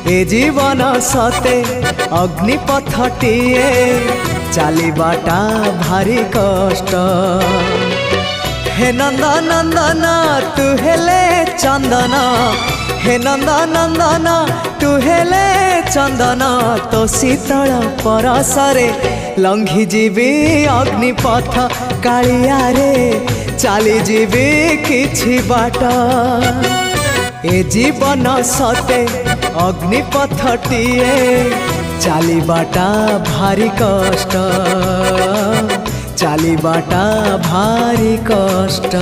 ए जीवन सते अग्निपथटिए चलिबाटा भारी कष्ट। हे नंदनंदन तू हेले चंदन, हे नंदनंदन तू हेले चंदन, तो शीतल परसरे लंघी जीवी अग्निपथ कालिया रे चली जीवी किछि बाट। ए जीवन सते अग्निपथटिए चलिबाटा भारी कष्ट, चलिबाटा भारी कष्ट।